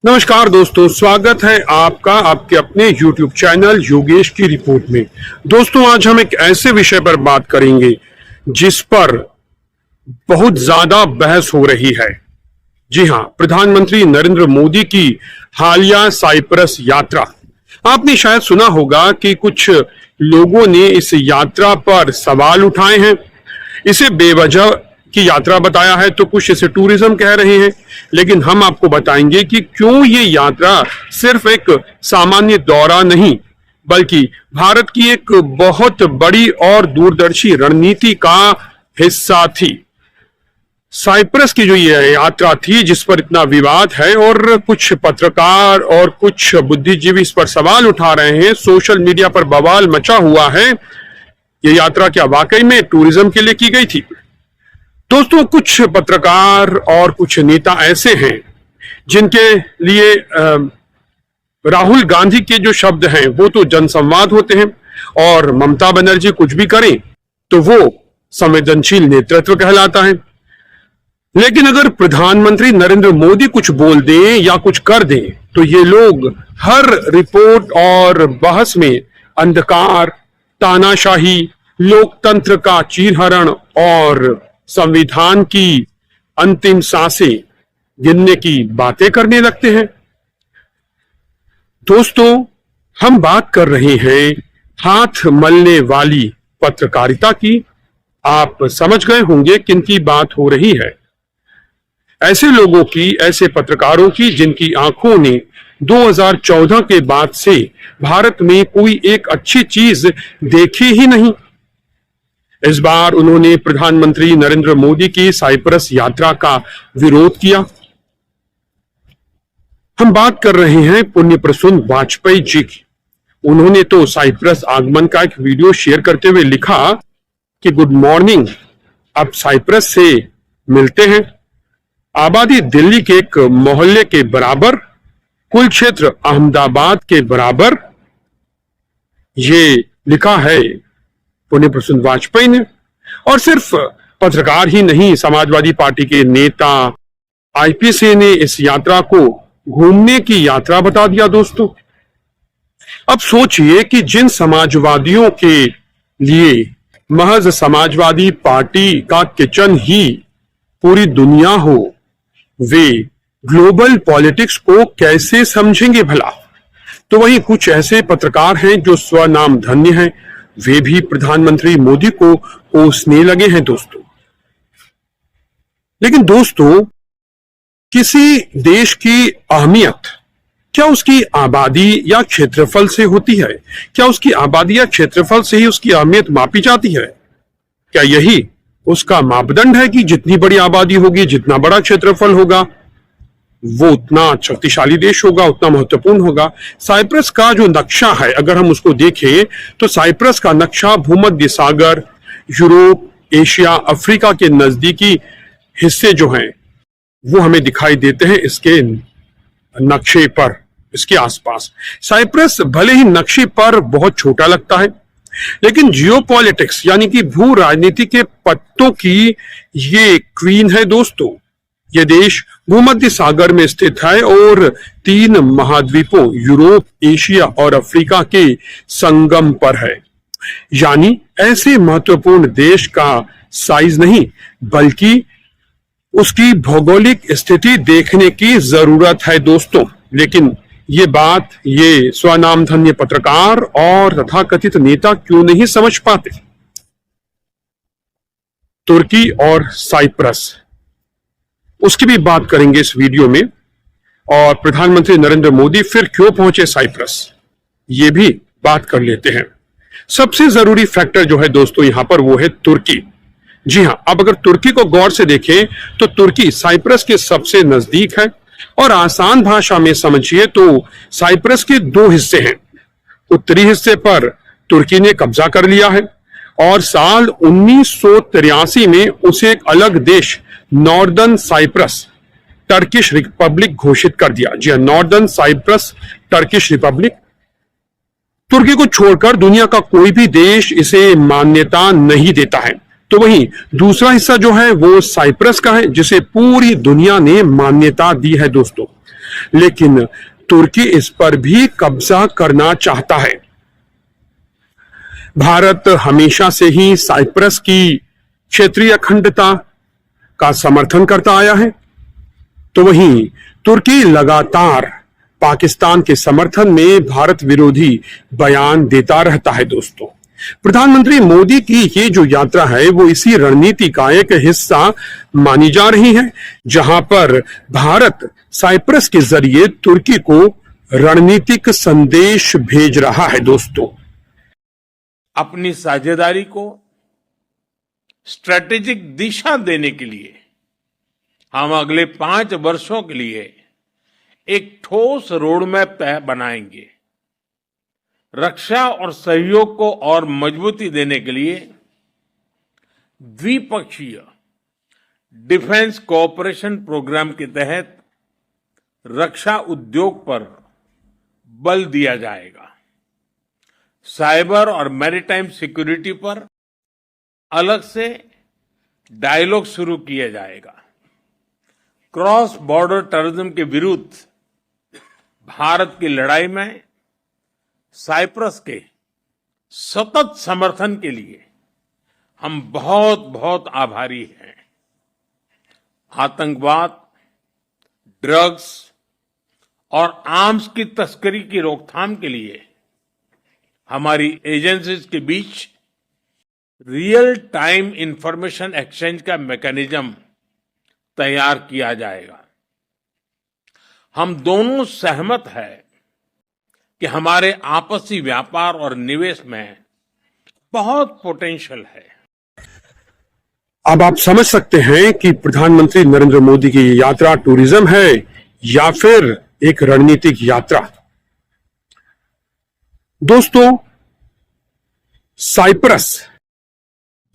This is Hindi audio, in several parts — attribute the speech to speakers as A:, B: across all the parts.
A: नमस्कार दोस्तों, स्वागत है आपका आपके अपने YouTube चैनल योगेश की रिपोर्ट में। दोस्तों, आज हम एक ऐसे विषय पर बात करेंगे जिस पर बहुत ज्यादा बहस हो रही है। जी हां, प्रधानमंत्री नरेंद्र मोदी की हालिया साइप्रस यात्रा। आपने शायद सुना होगा कि कुछ लोगों ने इस यात्रा पर सवाल उठाए हैं, इसे बेवजह की यात्रा बताया है, तो कुछ इसे टूरिज्म कह रहे हैं। लेकिन हम आपको बताएंगे कि क्यों ये यात्रा सिर्फ एक सामान्य दौरा नहीं, बल्कि भारत की एक बहुत बड़ी और दूरदर्शी रणनीति का हिस्सा थी। साइप्रस की जो ये यात्रा थी, जिस पर इतना विवाद है और कुछ पत्रकार और कुछ बुद्धिजीवी इस पर सवाल उठा रहे हैं, सोशल मीडिया पर बवाल मचा हुआ है। ये यात्रा क्या वाकई में टूरिज्म के लिए की गई थी? दोस्तों, कुछ पत्रकार और कुछ नेता ऐसे हैं जिनके लिए राहुल गांधी के जो शब्द हैं वो तो जनसंवाद होते हैं, और ममता बनर्जी कुछ भी करें तो वो संवेदनशील नेतृत्व कहलाता है। लेकिन अगर प्रधानमंत्री नरेंद्र मोदी कुछ बोल दें या कुछ कर दें तो ये लोग हर रिपोर्ट और बहस में अंधकार, तानाशाही, लोकतंत्र का चीरहरण और संविधान की अंतिम सांसें गिनने की बातें करने लगते हैं। दोस्तों, हम बात कर रहे हैं हाथ मलने वाली पत्रकारिता की। आप समझ गए होंगे किनकी बात हो रही है। ऐसे लोगों की, ऐसे पत्रकारों की जिनकी आंखों ने 2014 के बाद से भारत में कोई एक अच्छी चीज देखी ही नहीं। इस बार उन्होंने प्रधानमंत्री नरेंद्र मोदी की साइप्रस यात्रा का विरोध किया। हम बात कर रहे हैं पुण्य प्रसून वाजपेयी जी की। उन्होंने तो साइप्रस आगमन का एक वीडियो शेयर करते हुए लिखा कि गुड मॉर्निंग, अब साइप्रस से मिलते हैं। आबादी दिल्ली के एक मोहल्ले के बराबर, कुल क्षेत्र अहमदाबाद के बराबर, ये लिखा है पुण्य प्रसून वाजपेयी ने। और सिर्फ पत्रकार ही नहीं, समाजवादी पार्टी के नेता, आईपीसी ने इस यात्रा को घूमने की यात्रा बता दिया। दोस्तों, अब सोचिए कि जिन समाजवादियों के लिए महज समाजवादी पार्टी का किचन ही पूरी दुनिया हो, वे ग्लोबल पॉलिटिक्स को कैसे समझेंगे भला? तो वहीं कुछ ऐसे पत्रकार हैं जो स्वनाम धन्य हैं, वे भी प्रधानमंत्री मोदी को कोसने लगे हैं। दोस्तों, लेकिन दोस्तों, किसी देश की अहमियत क्या उसकी आबादी या क्षेत्रफल से होती है? क्या उसकी आबादी या क्षेत्रफल से ही उसकी अहमियत मापी जाती है? क्या यही उसका मापदंड है कि जितनी बड़ी आबादी होगी, जितना बड़ा क्षेत्रफल होगा, वो उतना शक्तिशाली देश होगा, उतना महत्वपूर्ण होगा? साइप्रस का जो नक्शा है, अगर हम उसको देखें तो साइप्रस का नक्शा भूमध्य सागर, यूरोप, एशिया, अफ्रीका के नजदीकी हिस्से जो हैं वो हमें दिखाई देते हैं इसके नक्शे पर, इसके आसपास। साइप्रस भले ही नक्शे पर बहुत छोटा लगता है, लेकिन जियोपॉलिटिक्स यानी कि भू राजनीति के पत्तों की ये क्वीन है। दोस्तों, यह देश भूमध्य सागर में स्थित है और 3 महाद्वीपों यूरोप, एशिया और अफ्रीका के संगम पर है। यानी ऐसे महत्वपूर्ण देश का साइज नहीं, बल्कि उसकी भौगोलिक स्थिति देखने की जरूरत है। दोस्तों, लेकिन ये बात ये स्वनामधन्य पत्रकार और तथाकथित नेता क्यों नहीं समझ पाते? तुर्की और साइप्रस, उसकी भी बात करेंगे इस वीडियो में। और प्रधानमंत्री नरेंद्र मोदी फिर क्यों पहुंचे साइप्रस, ये भी बात कर लेते हैं। सबसे जरूरी फैक्टर जो है दोस्तों यहां पर, वो है तुर्की। जी हां, अब अगर तुर्की को गौर से देखें तो तुर्की साइप्रस के सबसे नजदीक है। और आसान भाषा में समझिए तो साइप्रस के 2 हिस्से हैं। उत्तरी हिस्से पर तुर्की ने कब्जा कर लिया है और साल 1983 में उसे एक अलग देश नॉर्दर्न साइप्रस टर्किश रिपब्लिक घोषित कर दिया। जी, नॉर्दर्न साइप्रस टर्किश रिपब्लिक। तुर्की को छोड़कर दुनिया का कोई भी देश इसे मान्यता नहीं देता है। तो वहीं दूसरा हिस्सा जो है वो साइप्रस का है, जिसे पूरी दुनिया ने मान्यता दी है। दोस्तों, लेकिन तुर्की इस पर भी कब्जा करना चाहता है। भारत हमेशा से ही साइप्रस की क्षेत्रीय अखंडता का समर्थन करता आया है, तो वहीं तुर्की लगातार पाकिस्तान के समर्थन में भारत विरोधी बयान देता रहता है। दोस्तों, प्रधानमंत्री मोदी की ये जो यात्रा है वो इसी रणनीति का एक हिस्सा मानी जा रही है, जहां पर भारत साइप्रस के जरिए तुर्की को रणनीतिक संदेश भेज रहा है। दोस्तों,
B: अपनी साझेदारी को स्ट्रेटेजिक दिशा देने के लिए हम अगले 5 वर्षों के लिए एक ठोस रोडमैप बनाएंगे। रक्षा और सहयोग को और मजबूती देने के लिए द्विपक्षीय डिफेंस कोऑपरेशन प्रोग्राम के तहत रक्षा उद्योग पर बल दिया जाएगा। साइबर और मैरीटाइम सिक्योरिटी पर अलग से डायलॉग शुरू किया जाएगा। क्रॉस बॉर्डर टेररिज्म के विरुद्ध भारत की लड़ाई में साइप्रस के सतत समर्थन के लिए हम बहुत बहुत आभारी हैं। आतंकवाद, ड्रग्स और आर्म्स की तस्करी की रोकथाम के लिए हमारी एजेंसीज के बीच रियल टाइम इंफॉर्मेशन एक्सचेंज का मैकेनिज्म तैयार किया जाएगा। हम दोनों सहमत हैं कि हमारे आपसी व्यापार और निवेश में बहुत पोटेंशियल है।
A: अब आप समझ सकते हैं कि प्रधानमंत्री नरेंद्र मोदी की ये यात्रा टूरिज्म है या फिर एक रणनीतिक यात्रा। दोस्तों, साइप्रस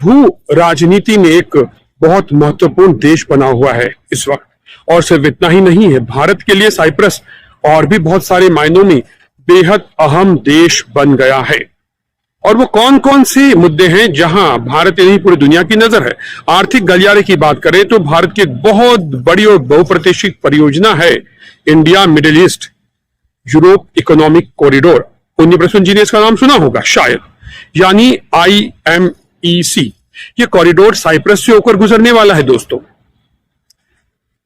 A: भू राजनीति में एक बहुत महत्वपूर्ण देश बना हुआ है इस वक्त, और सिर्फ इतना ही नहीं है, भारत के लिए साइप्रस और भी बहुत सारे मायनों में बेहद अहम देश बन गया है। और वो कौन कौन से मुद्दे हैं जहां भारत नहीं पूरी दुनिया की नजर है। आर्थिक गलियारे की बात करें तो भारत की एक बहुत बड़ी और बहुप्रतीक्षित परियोजना है India middle east Europe economic corridor. 19% जी ने इसका नाम सुना होगा शायद, यानी IMEC। ये कॉरिडोर साइप्रस से होकर गुजरने वाला है। दोस्तों,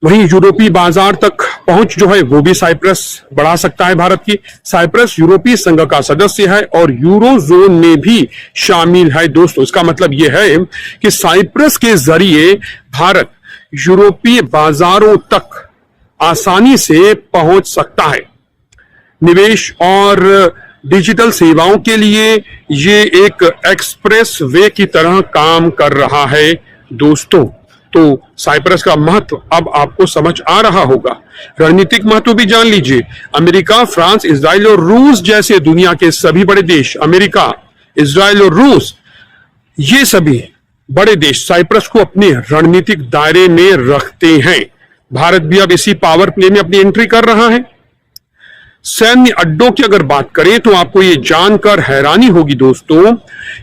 A: वहीं यूरोपीय बाजार तक पहुंच जो है वो भी साइप्रस बढ़ा सकता है भारत की। साइप्रस यूरोपीय संघ का सदस्य है और यूरो जोन में भी शामिल है। दोस्तों, इसका मतलब यह है कि साइप्रस के जरिए भारत यूरोपीय बाजारों तक आसानी से पहुंच सकता है। निवेश और डिजिटल सेवाओं के लिए ये एक एक्सप्रेस वे की तरह काम कर रहा है। दोस्तों, तो साइप्रस का महत्व अब आपको समझ आ रहा होगा। रणनीतिक महत्व भी जान लीजिए। अमेरिका, फ्रांस, इजराइल और रूस जैसे दुनिया के सभी बड़े देश, अमेरिका, इजराइल और रूस, ये सभी बड़े देश साइप्रस को अपने रणनीतिक दायरे में रखते हैं। भारत भी अब इसी पावर प्ले में अपनी एंट्री कर रहा है। सैन्य अड्डों की अगर बात करें तो आपको यह जानकर हैरानी होगी दोस्तों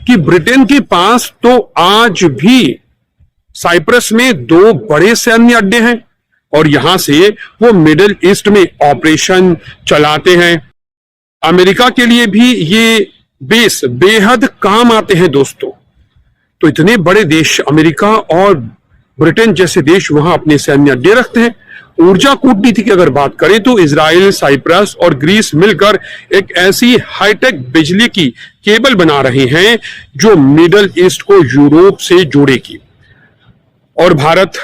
A: कि ब्रिटेन के पास तो आज भी साइप्रस में 2 बड़े सैन्य अड्डे हैं और यहां से वो मिडिल ईस्ट में ऑपरेशन चलाते हैं। अमेरिका के लिए भी ये बेस बेहद काम आते हैं। दोस्तों, तो इतने बड़े देश अमेरिका और ब्रिटेन जैसे देश वहां अपने सैन्य अड्डे रखते हैं। ऊर्जा कूटनीति की अगर बात करें तो इजराइल, साइप्रस और ग्रीस मिलकर एक ऐसी हाईटेक बिजली की केबल बना रहे हैं जो मिडिल ईस्ट को यूरोप से जोड़ेगी और भारत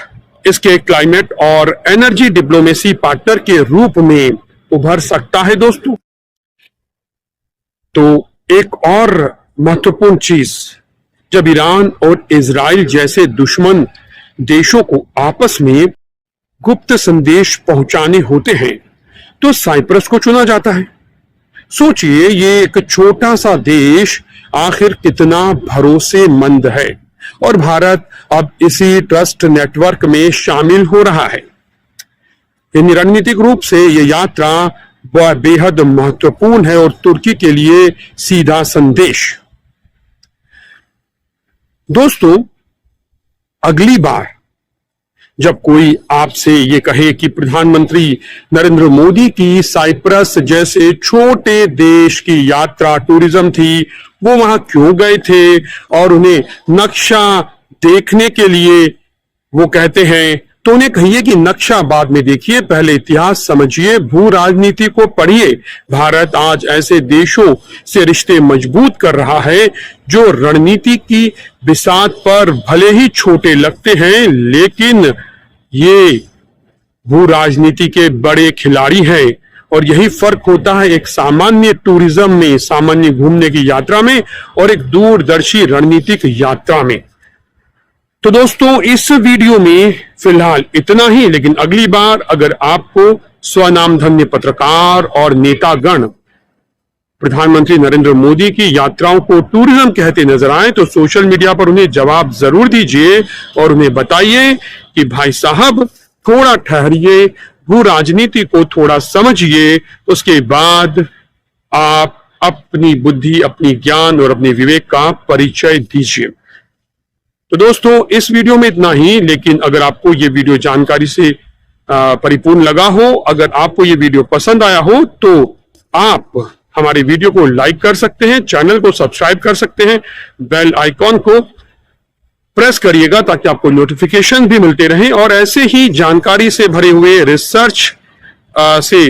A: इसके क्लाइमेट और एनर्जी डिप्लोमेसी पार्टनर के रूप में उभर सकता है। दोस्तों, तो एक और महत्वपूर्ण चीज, जब ईरान और इजराइल जैसे दुश्मन देशों को आपस में गुप्त संदेश पहुंचाने होते हैं तो साइप्रस को चुना जाता है। सोचिए, ये एक छोटा सा देश आखिर कितना भरोसेमंद है और भारत अब इसी ट्रस्ट नेटवर्क में शामिल हो रहा है। यानी रणनीतिक रूप से यह यात्रा बेहद महत्वपूर्ण है और तुर्की के लिए सीधा संदेश। दोस्तों, अगली बार जब कोई आपसे ये कहे कि प्रधानमंत्री नरेंद्र मोदी की साइप्रस जैसे छोटे देश की यात्रा टूरिज्म थी, वो वहां क्यों गए थे और उन्हें नक्शा देखने के लिए वो कहते हैं, तो उन्हें कहिए कि नक्शा बाद में देखिए, पहले इतिहास समझिए, भू राजनीति को पढ़िए। भारत आज ऐसे देशों से रिश्ते मजबूत कर रहा है जो रणनीति की बिसात पर भले ही छोटे लगते हैं, लेकिन ये भू राजनीति के बड़े खिलाड़ी हैं। और यही फर्क होता है एक सामान्य टूरिज्म में, सामान्य घूमने की यात्रा में, और एक दूरदर्शी रणनीतिक यात्रा में। तो दोस्तों, इस वीडियो में फिलहाल इतना ही, लेकिन अगली बार अगर आपको स्वनामधन्य पत्रकार और नेतागण प्रधानमंत्री नरेंद्र मोदी की यात्राओं को टूरिज्म कहते नजर आए तो सोशल मीडिया पर उन्हें जवाब जरूर दीजिए और उन्हें बताइए कि भाई साहब थोड़ा ठहरिए, भू राजनीति को थोड़ा समझिए, उसके बाद आप अपनी बुद्धि, अपनी ज्ञान और अपने विवेक का परिचय दीजिए। तो दोस्तों, इस वीडियो में इतना ही, लेकिन अगर आपको ये वीडियो जानकारी से परिपूर्ण लगा हो, अगर आपको ये वीडियो पसंद आया हो, तो आप हमारे वीडियो को लाइक कर सकते हैं, चैनल को सब्सक्राइब कर सकते हैं, बेल आइकॉन को प्रेस करिएगा ताकि आपको नोटिफिकेशन भी मिलते रहें और ऐसे ही जानकारी से भरे हुए रिसर्च से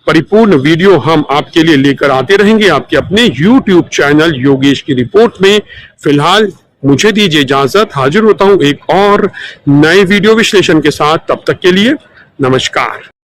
A: परिपूर्ण वीडियो हम आपके लिए लेकर आते रहेंगे आपके अपने YouTube चैनल योगेश की रिपोर्ट में। फिलहाल मुझे दीजिए इजाजत, हाजिर होता हूं एक और नए वीडियो विश्लेषण के साथ। तब तक के लिए नमस्कार।